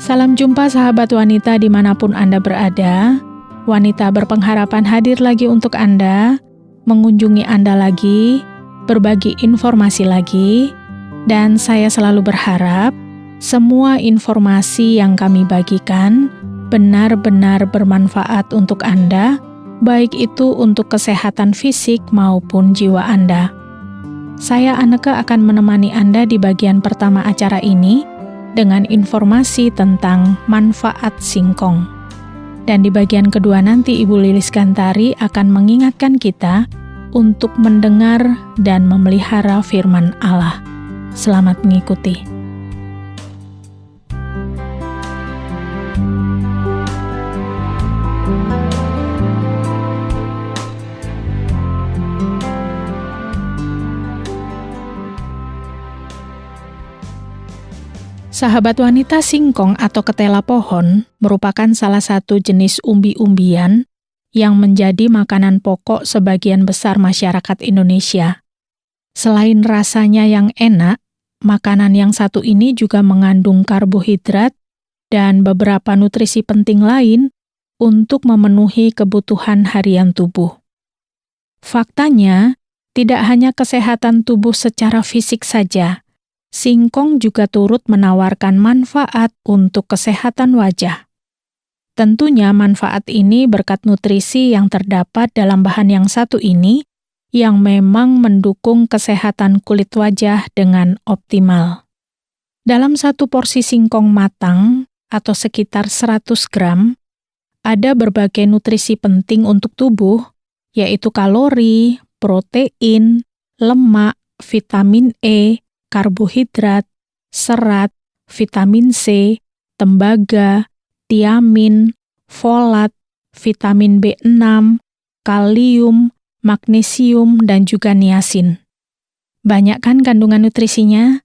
Salam jumpa sahabat wanita dimanapun Anda berada. Wanita berpengharapan hadir lagi untuk Anda, mengunjungi Anda lagi, berbagi informasi lagi, dan saya selalu berharap semua informasi yang kami bagikan benar-benar bermanfaat untuk Anda, baik itu untuk kesehatan fisik maupun jiwa Anda. Saya Anneke akan menemani Anda di bagian pertama acara ini dengan informasi tentang manfaat singkong. Dan di bagian kedua nanti Ibu Lilis Gantari akan mengingatkan kita untuk mendengar dan memelihara firman Allah. Selamat mengikuti. Sahabat wanita, singkong atau ketela pohon merupakan salah satu jenis umbi-umbian yang menjadi makanan pokok sebagian besar masyarakat Indonesia. Selain rasanya yang enak, makanan yang satu ini juga mengandung karbohidrat dan beberapa nutrisi penting lain untuk memenuhi kebutuhan harian tubuh. Faktanya, tidak hanya kesehatan tubuh secara fisik saja, singkong juga turut menawarkan manfaat untuk kesehatan wajah. Tentunya manfaat ini berkat nutrisi yang terdapat dalam bahan yang satu ini yang memang mendukung kesehatan kulit wajah dengan optimal. Dalam satu porsi singkong matang atau sekitar 100 gram, ada berbagai nutrisi penting untuk tubuh, yaitu kalori, protein, lemak, vitamin E, karbohidrat, serat, vitamin C, tembaga, tiamin, folat, vitamin B6, kalium, magnesium, dan juga niasin. Banyak kan kandungan nutrisinya?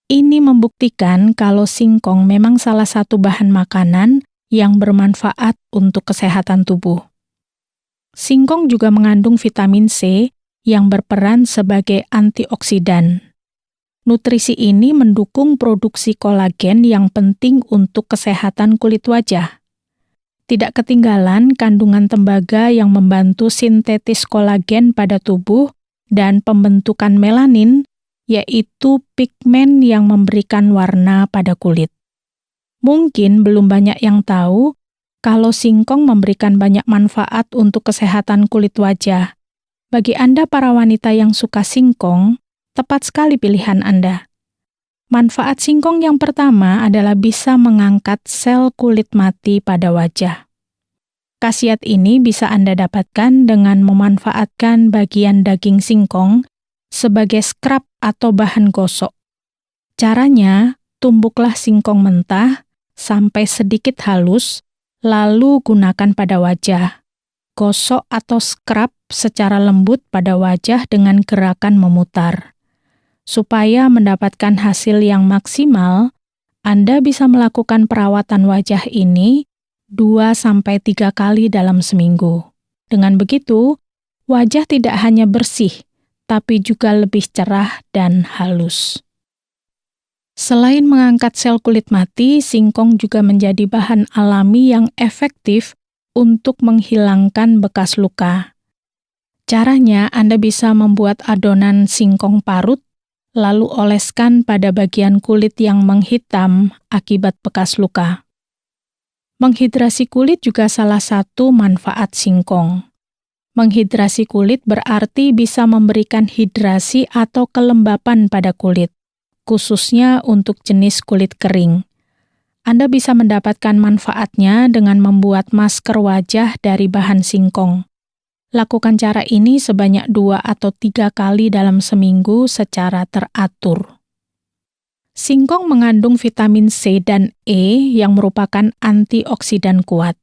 Ini membuktikan kalau singkong memang salah satu bahan makanan yang bermanfaat untuk kesehatan tubuh. Singkong juga mengandung vitamin C yang berperan sebagai antioksidan. Nutrisi ini mendukung produksi kolagen yang penting untuk kesehatan kulit wajah. Tidak ketinggalan kandungan tembaga yang membantu sintetis kolagen pada tubuh dan pembentukan melanin, yaitu pigmen yang memberikan warna pada kulit. Mungkin belum banyak yang tahu kalau singkong memberikan banyak manfaat untuk kesehatan kulit wajah. Bagi Anda para wanita yang suka singkong, tepat sekali pilihan Anda. Manfaat singkong yang pertama adalah bisa mengangkat sel kulit mati pada wajah. Khasiat ini bisa Anda dapatkan dengan memanfaatkan bagian daging singkong sebagai scrub atau bahan gosok. Caranya, tumbuklah singkong mentah sampai sedikit halus, lalu gunakan pada wajah. Gosok atau scrub secara lembut pada wajah dengan gerakan memutar. Supaya mendapatkan hasil yang maksimal, Anda bisa melakukan perawatan wajah ini 2-3 kali dalam seminggu. Dengan begitu, wajah tidak hanya bersih, tapi juga lebih cerah dan halus. Selain mengangkat sel kulit mati, singkong juga menjadi bahan alami yang efektif untuk menghilangkan bekas luka. Caranya, Anda bisa membuat adonan singkong parut lalu oleskan pada bagian kulit yang menghitam akibat bekas luka. Menghidrasi kulit juga salah satu manfaat singkong. Menghidrasi kulit berarti bisa memberikan hidrasi atau kelembapan pada kulit, khususnya untuk jenis kulit kering. Anda bisa mendapatkan manfaatnya dengan membuat masker wajah dari bahan singkong. Lakukan cara ini sebanyak 2 atau 3 kali dalam seminggu secara teratur. Singkong mengandung vitamin C dan E yang merupakan antioksidan kuat.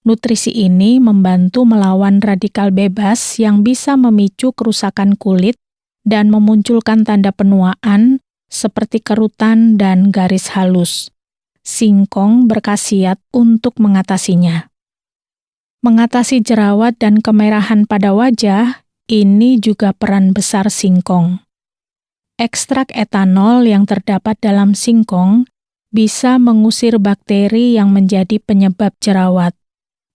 Nutrisi ini membantu melawan radikal bebas yang bisa memicu kerusakan kulit dan memunculkan tanda penuaan seperti kerutan dan garis halus. Singkong berkhasiat untuk mengatasinya. Mengatasi jerawat dan kemerahan pada wajah, ini juga peran besar singkong. Ekstrak etanol yang terdapat dalam singkong bisa mengusir bakteri yang menjadi penyebab jerawat.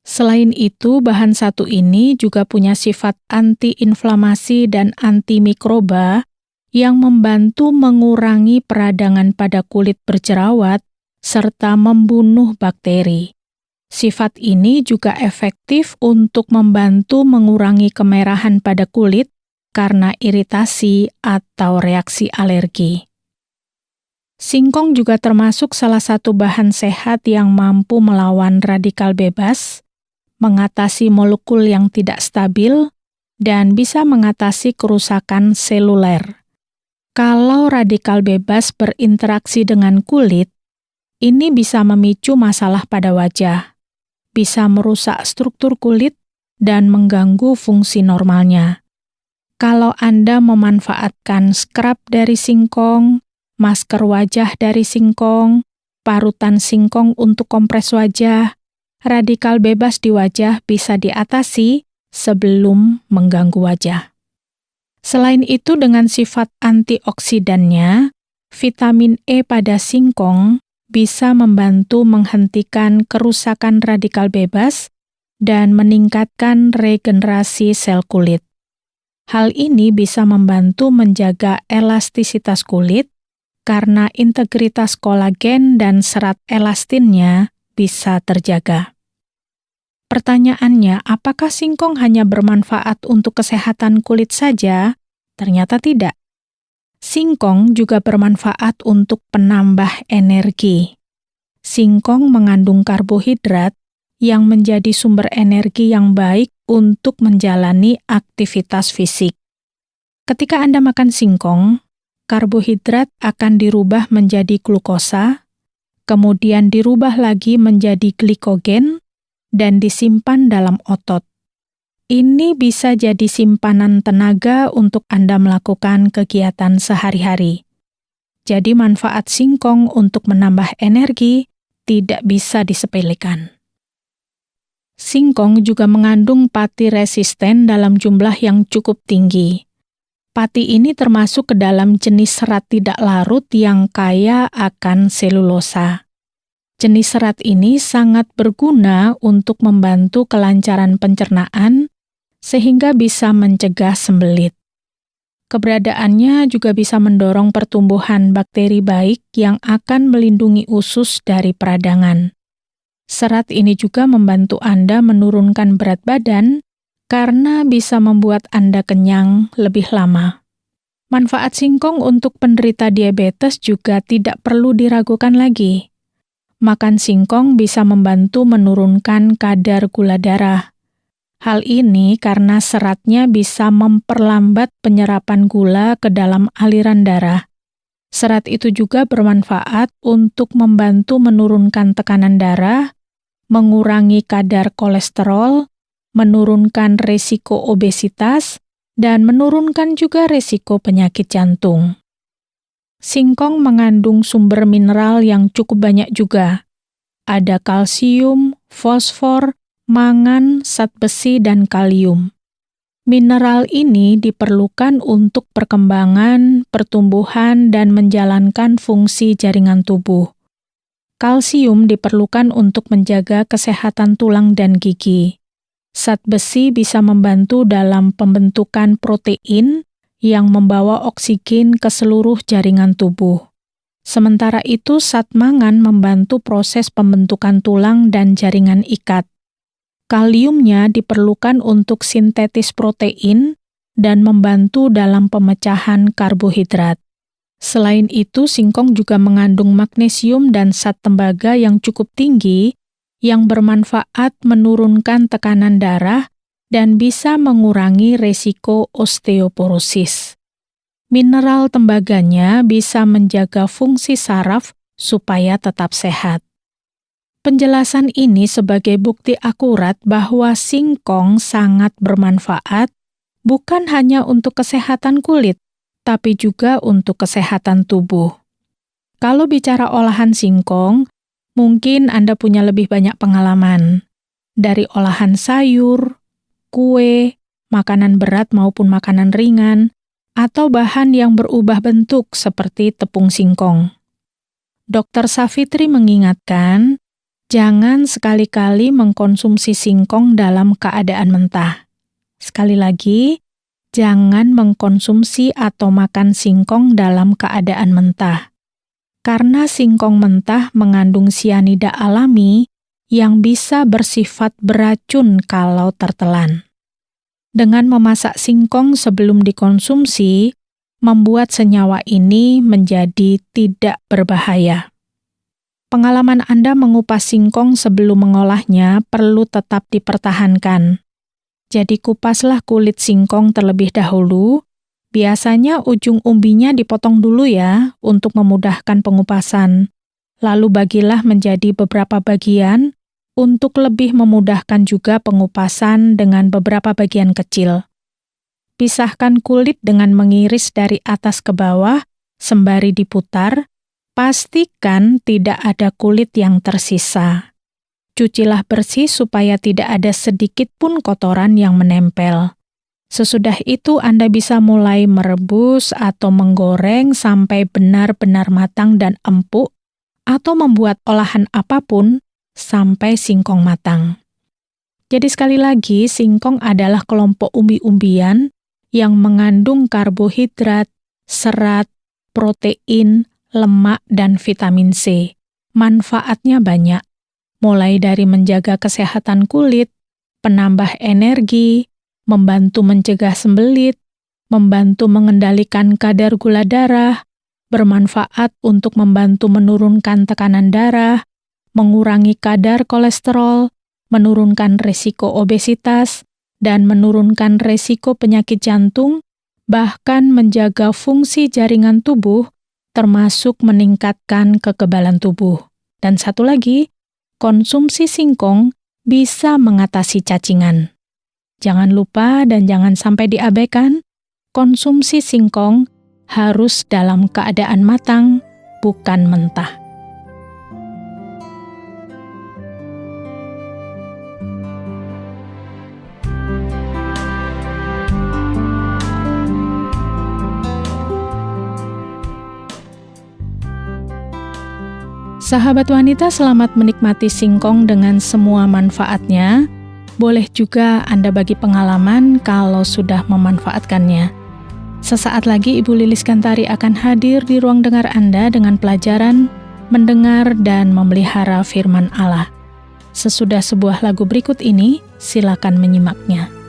Selain itu, bahan satu ini juga punya sifat antiinflamasi dan antimikroba yang membantu mengurangi peradangan pada kulit berjerawat serta membunuh bakteri. Sifat ini juga efektif untuk membantu mengurangi kemerahan pada kulit karena iritasi atau reaksi alergi. Singkong juga termasuk salah satu bahan sehat yang mampu melawan radikal bebas, mengatasi molekul yang tidak stabil, dan bisa mengatasi kerusakan seluler. Kalau radikal bebas berinteraksi dengan kulit, ini bisa memicu masalah pada wajah, bisa merusak struktur kulit, dan mengganggu fungsi normalnya. Kalau Anda memanfaatkan scrub dari singkong, masker wajah dari singkong, parutan singkong untuk kompres wajah, radikal bebas di wajah bisa diatasi sebelum mengganggu wajah. Selain itu, dengan sifat antioksidannya, vitamin E pada singkong bisa membantu menghentikan kerusakan radikal bebas dan meningkatkan regenerasi sel kulit. Hal ini bisa membantu menjaga elastisitas kulit karena integritas kolagen dan serat elastinnya bisa terjaga. Pertanyaannya, apakah singkong hanya bermanfaat untuk kesehatan kulit saja? Ternyata tidak. Singkong juga bermanfaat untuk penambah energi. Singkong mengandung karbohidrat yang menjadi sumber energi yang baik untuk menjalani aktivitas fisik. Ketika Anda makan singkong, karbohidrat akan dirubah menjadi glukosa, kemudian dirubah lagi menjadi glikogen, dan disimpan dalam otot. Ini bisa jadi simpanan tenaga untuk Anda melakukan kegiatan sehari-hari. Jadi manfaat singkong untuk menambah energi tidak bisa disepelekan. Singkong juga mengandung pati resisten dalam jumlah yang cukup tinggi. Pati ini termasuk ke dalam jenis serat tidak larut yang kaya akan selulosa. Jenis serat ini sangat berguna untuk membantu kelancaran pencernaan, sehingga bisa mencegah sembelit. Keberadaannya juga bisa mendorong pertumbuhan bakteri baik yang akan melindungi usus dari peradangan. Serat ini juga membantu Anda menurunkan berat badan karena bisa membuat Anda kenyang lebih lama. Manfaat singkong untuk penderita diabetes juga tidak perlu diragukan lagi. Makan singkong bisa membantu menurunkan kadar gula darah. Hal ini karena seratnya bisa memperlambat penyerapan gula ke dalam aliran darah. Serat itu juga bermanfaat untuk membantu menurunkan tekanan darah, mengurangi kadar kolesterol, menurunkan resiko obesitas, dan menurunkan juga resiko penyakit jantung. Singkong mengandung sumber mineral yang cukup banyak juga. Ada kalsium, fosfor, mangan, zat besi, dan kalium. Mineral ini diperlukan untuk perkembangan, pertumbuhan, dan menjalankan fungsi jaringan tubuh. Kalsium diperlukan untuk menjaga kesehatan tulang dan gigi. Zat besi bisa membantu dalam pembentukan protein yang membawa oksigen ke seluruh jaringan tubuh. Sementara itu, zat mangan membantu proses pembentukan tulang dan jaringan ikat. Kaliumnya diperlukan untuk sintetis protein dan membantu dalam pemecahan karbohidrat. Selain itu, singkong juga mengandung magnesium dan zat tembaga yang cukup tinggi yang bermanfaat menurunkan tekanan darah dan bisa mengurangi resiko osteoporosis. Mineral tembaganya bisa menjaga fungsi saraf supaya tetap sehat. Penjelasan ini sebagai bukti akurat bahwa singkong sangat bermanfaat bukan hanya untuk kesehatan kulit, tapi juga untuk kesehatan tubuh. Kalau bicara olahan singkong, mungkin Anda punya lebih banyak pengalaman. Dari olahan sayur, kue, makanan berat maupun makanan ringan, atau bahan yang berubah bentuk seperti tepung singkong. Dr. Savitri mengingatkan, jangan sekali-kali mengkonsumsi singkong dalam keadaan mentah. Sekali lagi, jangan mengkonsumsi atau makan singkong dalam keadaan mentah. Karena singkong mentah mengandung sianida alami yang bisa bersifat beracun kalau tertelan. Dengan memasak singkong sebelum dikonsumsi, membuat senyawa ini menjadi tidak berbahaya. Pengalaman Anda mengupas singkong sebelum mengolahnya perlu tetap dipertahankan. Jadi kupaslah kulit singkong terlebih dahulu. Biasanya ujung umbinya dipotong dulu ya untuk memudahkan pengupasan. Lalu bagilah menjadi beberapa bagian untuk lebih memudahkan juga pengupasan dengan beberapa bagian kecil. Pisahkan kulit dengan mengiris dari atas ke bawah, sembari diputar. Pastikan tidak ada kulit yang tersisa. Cucilah bersih supaya tidak ada sedikit pun kotoran yang menempel. Sesudah itu Anda bisa mulai merebus atau menggoreng sampai benar-benar matang dan empuk, atau membuat olahan apapun sampai singkong matang. Jadi sekali lagi, singkong adalah kelompok umbi-umbian yang mengandung karbohidrat, serat, protein, lemak, dan vitamin C. Manfaatnya banyak, mulai dari menjaga kesehatan kulit, penambah energi, membantu mencegah sembelit, membantu mengendalikan kadar gula darah, bermanfaat untuk membantu menurunkan tekanan darah, mengurangi kadar kolesterol, menurunkan risiko obesitas, dan menurunkan risiko penyakit jantung, bahkan menjaga fungsi jaringan tubuh, termasuk meningkatkan kekebalan tubuh. Dan satu lagi, konsumsi singkong bisa mengatasi cacingan. Jangan lupa dan jangan sampai diabaikan, konsumsi singkong harus dalam keadaan matang, bukan mentah. Sahabat wanita, selamat menikmati singkong dengan semua manfaatnya. Boleh juga Anda bagi pengalaman kalau sudah memanfaatkannya. Sesaat lagi Ibu Lilis Kantari akan hadir di ruang dengar Anda dengan pelajaran, mendengar, dan memelihara firman Allah. Sesudah sebuah lagu berikut ini, silakan menyimaknya.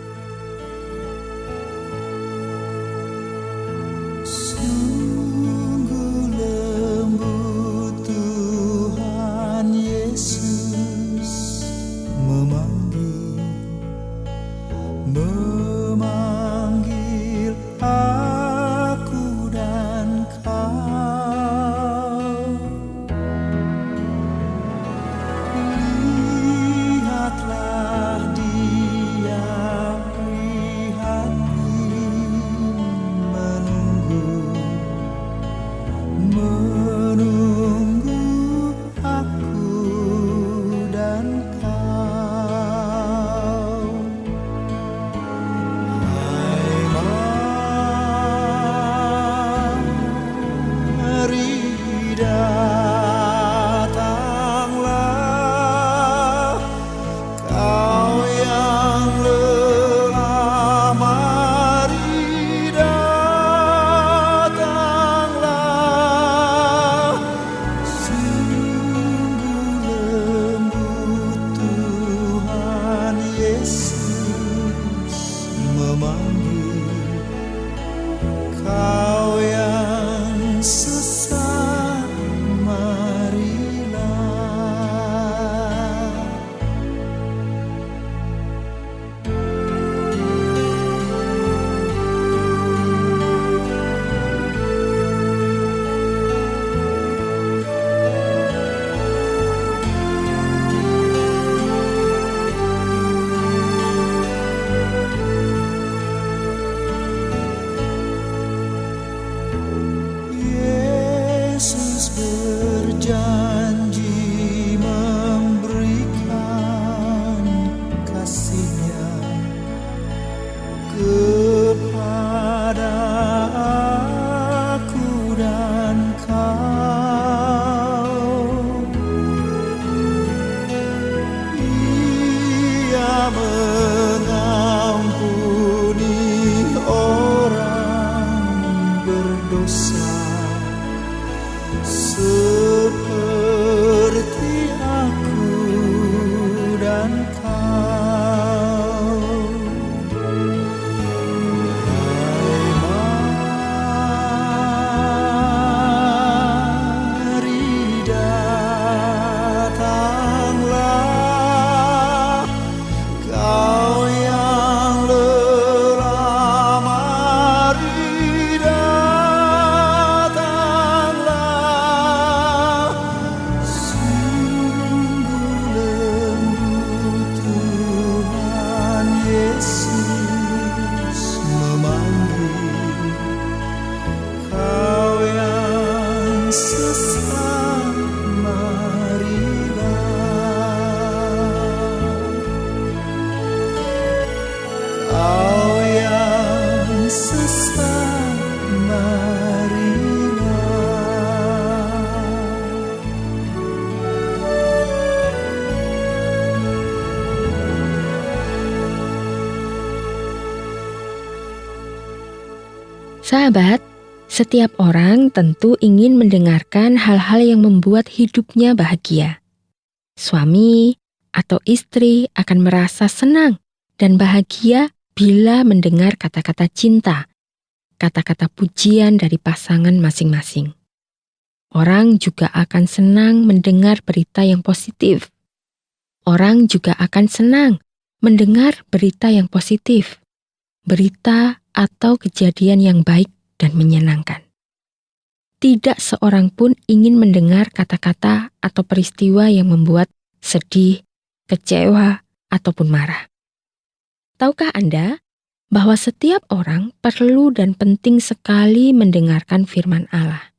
sesat Maria. Sahabat, setiap orang tentu ingin mendengarkan hal-hal yang membuat hidupnya bahagia. Suami atau istri akan merasa senang dan bahagia bila mendengar kata-kata cinta, kata-kata pujian dari pasangan masing-masing. Orang juga akan senang mendengar berita yang positif. Orang juga akan senang mendengar berita yang positif, berita atau kejadian yang baik dan menyenangkan. Tidak seorang pun ingin mendengar kata-kata atau peristiwa yang membuat sedih, kecewa, ataupun marah. Tahukah Anda bahwa setiap orang perlu dan penting sekali mendengarkan firman Allah?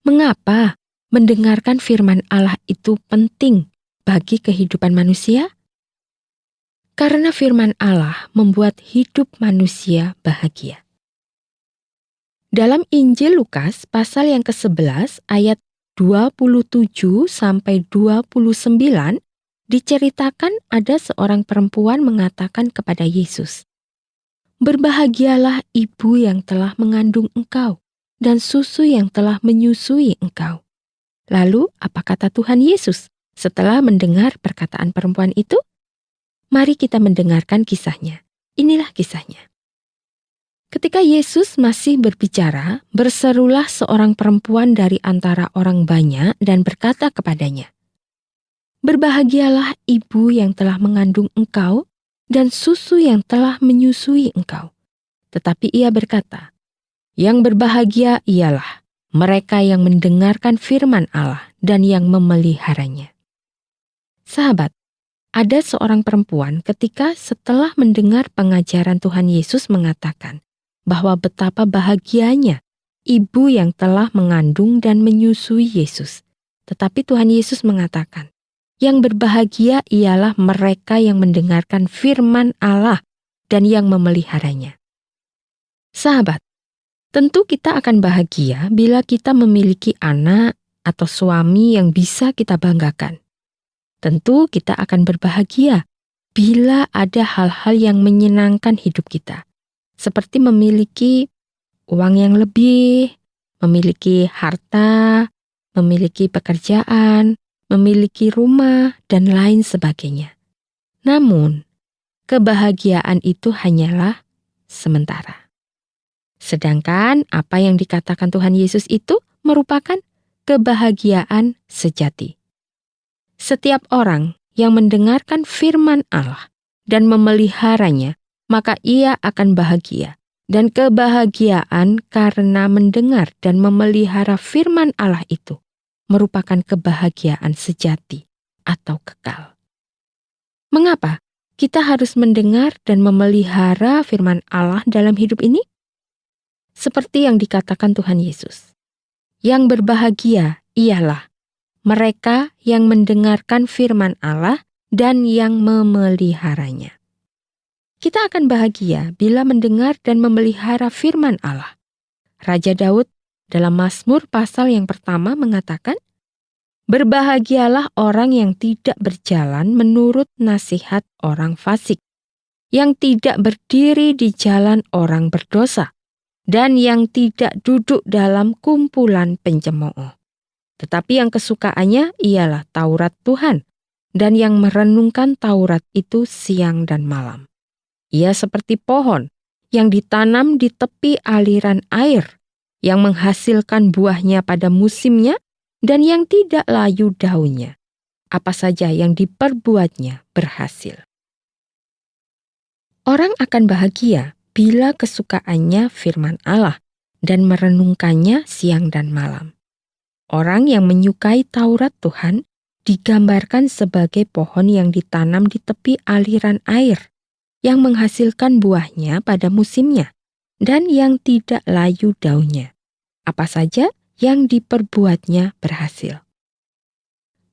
Mengapa mendengarkan firman Allah itu penting bagi kehidupan manusia? Karena firman Allah membuat hidup manusia bahagia. Dalam Injil Lukas pasal yang ke-11 ayat 27-29 diceritakan ada seorang perempuan mengatakan kepada Yesus, "Berbahagialah ibu yang telah mengandung engkau dan susu yang telah menyusui engkau." Lalu apa kata Tuhan Yesus setelah mendengar perkataan perempuan itu? Mari kita mendengarkan kisahnya. Inilah kisahnya. Ketika Yesus masih berbicara, berserulah seorang perempuan dari antara orang banyak dan berkata kepadanya, "Berbahagialah ibu yang telah mengandung engkau dan susu yang telah menyusui engkau." Tetapi ia berkata, "Yang berbahagia ialah mereka yang mendengarkan firman Allah dan yang memeliharanya." Sahabat, ada seorang perempuan ketika setelah mendengar pengajaran Tuhan Yesus mengatakan bahwa betapa bahagianya ibu yang telah mengandung dan menyusui Yesus. Tetapi Tuhan Yesus mengatakan, yang berbahagia ialah mereka yang mendengarkan firman Allah dan yang memeliharanya. Sahabat, tentu kita akan bahagia bila kita memiliki anak atau suami yang bisa kita banggakan. Tentu kita akan berbahagia bila ada hal-hal yang menyenangkan hidup kita. Seperti memiliki uang yang lebih, memiliki harta, memiliki pekerjaan, memiliki rumah, dan lain sebagainya. Namun, kebahagiaan itu hanyalah sementara. Sedangkan apa yang dikatakan Tuhan Yesus itu merupakan kebahagiaan sejati. Setiap orang yang mendengarkan firman Allah dan memeliharanya, maka ia akan bahagia. Dan kebahagiaan karena mendengar dan memelihara firman Allah itu merupakan kebahagiaan sejati atau kekal. Mengapa kita harus mendengar dan memelihara firman Allah dalam hidup ini? Seperti yang dikatakan Tuhan Yesus, yang berbahagia ialah mereka yang mendengarkan firman Allah dan yang memeliharanya. Kita akan bahagia bila mendengar dan memelihara firman Allah. Raja Daud dalam Mazmur pasal yang pertama mengatakan, "Berbahagialah orang yang tidak berjalan menurut nasihat orang fasik, yang tidak berdiri di jalan orang berdosa, dan yang tidak duduk dalam kumpulan pencemooh. Tetapi yang kesukaannya ialah Taurat Tuhan, dan yang merenungkan Taurat itu siang dan malam. Ia seperti pohon yang ditanam di tepi aliran air, yang menghasilkan buahnya pada musimnya dan yang tidak layu daunnya. Apa saja yang diperbuatnya berhasil." Orang akan bahagia bila kesukaannya firman Allah dan merenungkannya siang dan malam. Orang yang menyukai Taurat Tuhan digambarkan sebagai pohon yang ditanam di tepi aliran air, yang menghasilkan buahnya pada musimnya, dan yang tidak layu daunnya. Apa saja yang diperbuatnya berhasil.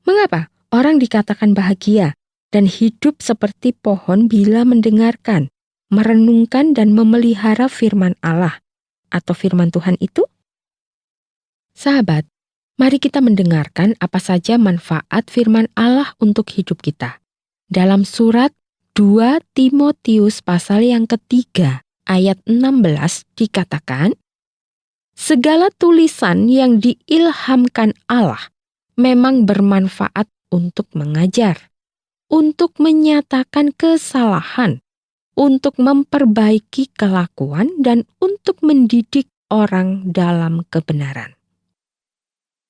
Mengapa orang dikatakan bahagia dan hidup seperti pohon bila mendengarkan merenungkan dan memelihara firman Allah atau firman Tuhan itu? Sahabat, mari kita mendengarkan apa saja manfaat firman Allah untuk hidup kita. Dalam surat 2 Timotius pasal yang ketiga ayat 16 dikatakan, segala tulisan yang diilhamkan Allah memang bermanfaat untuk mengajar, untuk menyatakan kesalahan, untuk memperbaiki kelakuan, dan untuk mendidik orang dalam kebenaran.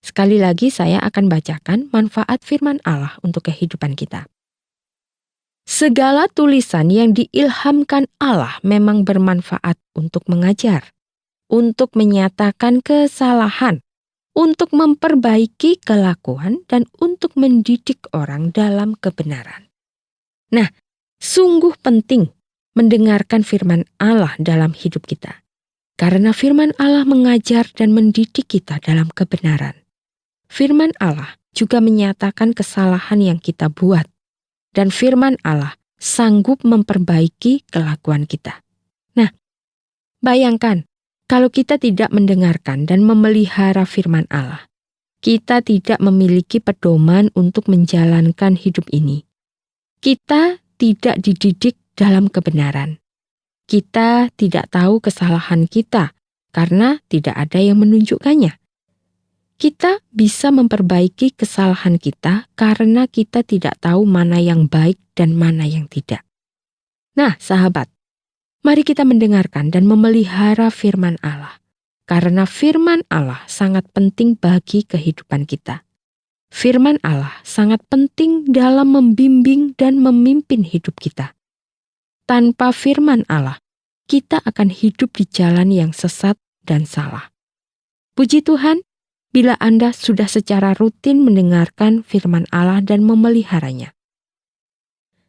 Sekali lagi saya akan bacakan manfaat firman Allah untuk kehidupan kita. Segala tulisan yang diilhamkan Allah memang bermanfaat untuk mengajar, untuk menyatakan kesalahan, untuk memperbaiki kelakuan, dan untuk mendidik orang dalam kebenaran. Nah, sungguh penting mendengarkan firman Allah dalam hidup kita, karena firman Allah mengajar dan mendidik kita dalam kebenaran. Firman Allah juga menyatakan kesalahan yang kita buat, dan firman Allah sanggup memperbaiki kelakuan kita. Nah, bayangkan kalau kita tidak mendengarkan dan memelihara firman Allah, kita tidak memiliki pedoman untuk menjalankan hidup ini. Kita tidak dididik dalam kebenaran. Kita tidak tahu kesalahan kita karena tidak ada yang menunjukkannya. Kita bisa memperbaiki kesalahan kita karena kita tidak tahu mana yang baik dan mana yang tidak. Nah, sahabat, mari kita mendengarkan dan memelihara firman Allah, karena firman Allah sangat penting bagi kehidupan kita. Firman Allah sangat penting dalam membimbing dan memimpin hidup kita. Tanpa firman Allah, kita akan hidup di jalan yang sesat dan salah. Puji Tuhan, bila Anda sudah secara rutin mendengarkan firman Allah dan memeliharanya.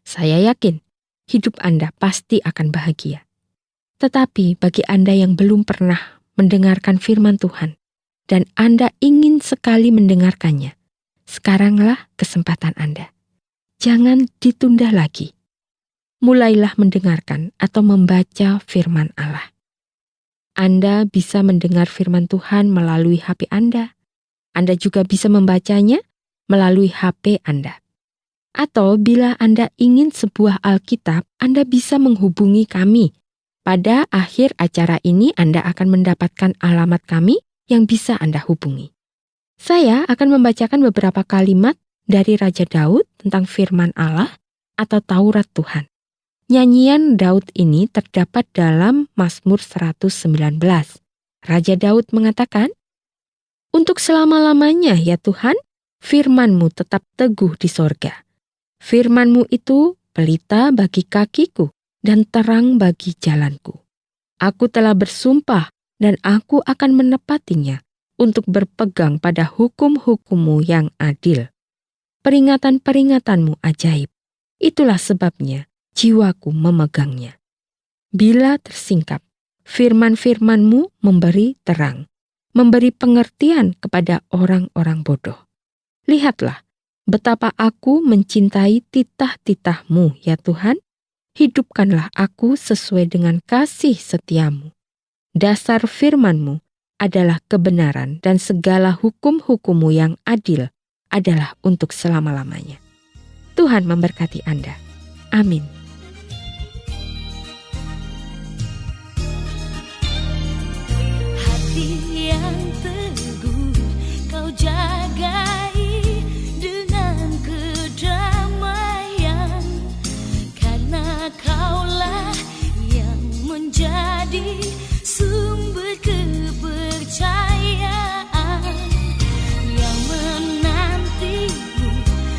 Saya yakin hidup Anda pasti akan bahagia. Tetapi bagi Anda yang belum pernah mendengarkan firman Tuhan dan Anda ingin sekali mendengarkannya, sekaranglah kesempatan Anda. Jangan ditunda lagi. Mulailah mendengarkan atau membaca firman Allah. Anda bisa mendengar firman Tuhan melalui HP Anda. Anda juga bisa membacanya melalui HP Anda. Atau bila Anda ingin sebuah Alkitab, Anda bisa menghubungi kami. Pada akhir acara ini Anda akan mendapatkan alamat kami yang bisa Anda hubungi. Saya akan membacakan beberapa kalimat dari Raja Daud tentang firman Allah atau Taurat Tuhan. Nyanyian Daud ini terdapat dalam Mazmur 119. Raja Daud mengatakan, untuk selama-lamanya ya Tuhan, firman-Mu tetap teguh di sorga. Firman-Mu itu pelita bagi kakiku dan terang bagi jalanku. Aku telah bersumpah dan aku akan menepatinya untuk berpegang pada hukum-hukum-Mu yang adil. Peringatan-peringatan-Mu ajaib. Itulah sebabnya jiwaku memegangnya. Bila tersingkap, firman-firman-Mu memberi terang, memberi pengertian kepada orang-orang bodoh. Lihatlah, betapa aku mencintai titah-titah-Mu ya Tuhan. Hidupkanlah aku sesuai dengan kasih setia-Mu. Dasar firman-Mu adalah kebenaran dan segala hukum-hukum-Mu yang adil adalah untuk selama-lamanya. Tuhan memberkati Anda. Amin. Yang teguh kau jagai dengan kedamaian, karena kaulah yang menjadi sumber kepercayaan, yang menantimu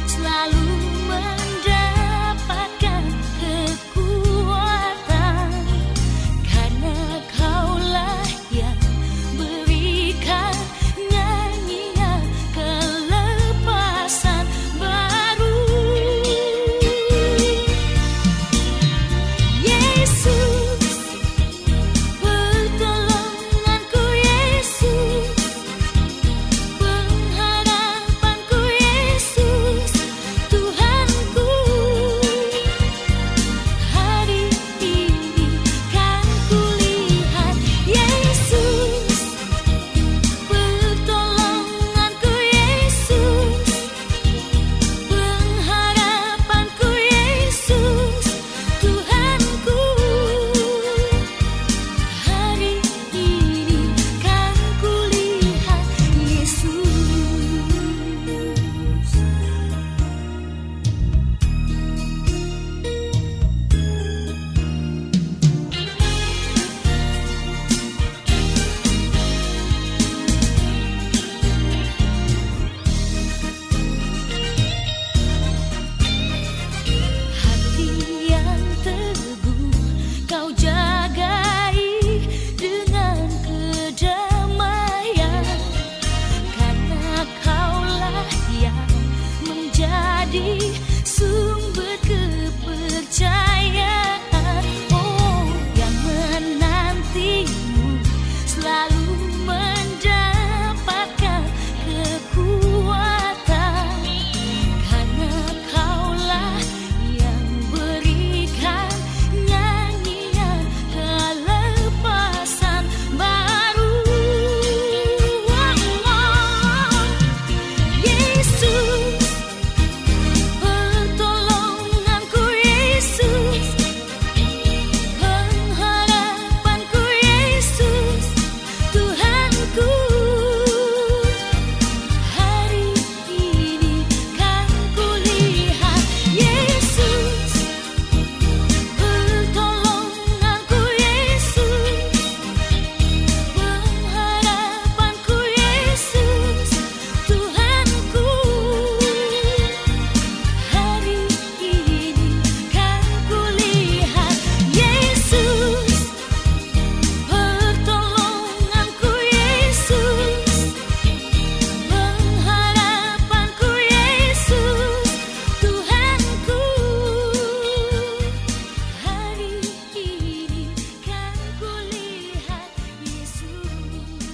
selalu mendapatkan kekuatan, karena kaulah yang beri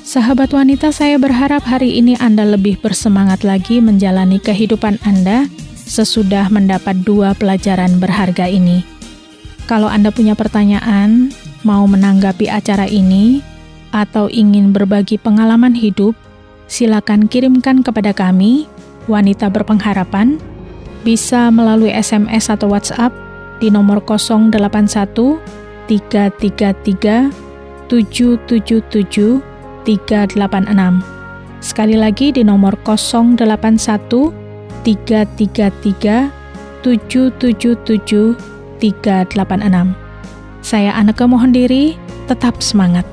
Sahabat wanita, saya berharap hari ini Anda lebih bersemangat lagi menjalani kehidupan Anda sesudah mendapat 2 pelajaran berharga ini. Kalau Anda punya pertanyaan, mau menanggapi acara ini, atau ingin berbagi pengalaman hidup, silakan kirimkan kepada kami, Wanita Berpengharapan, bisa melalui SMS atau WhatsApp di nomor 081 333 777 386. Sekali lagi di nomor 081 333 777 386. Saya Anneke mohon diri, tetap semangat.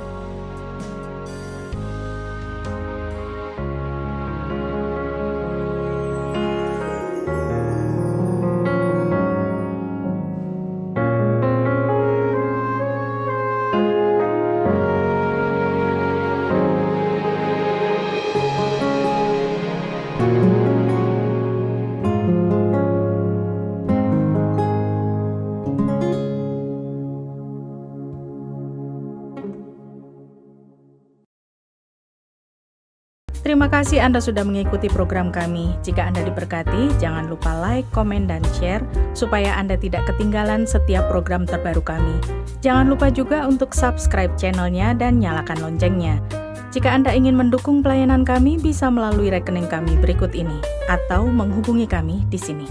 Terima kasih Anda sudah mengikuti program kami. Jika Anda diberkati, jangan lupa like, komen, dan share supaya Anda tidak ketinggalan setiap program terbaru kami. Jangan lupa juga untuk subscribe channelnya dan nyalakan loncengnya. Jika Anda ingin mendukung pelayanan kami, bisa melalui rekening kami berikut ini atau menghubungi kami di sini.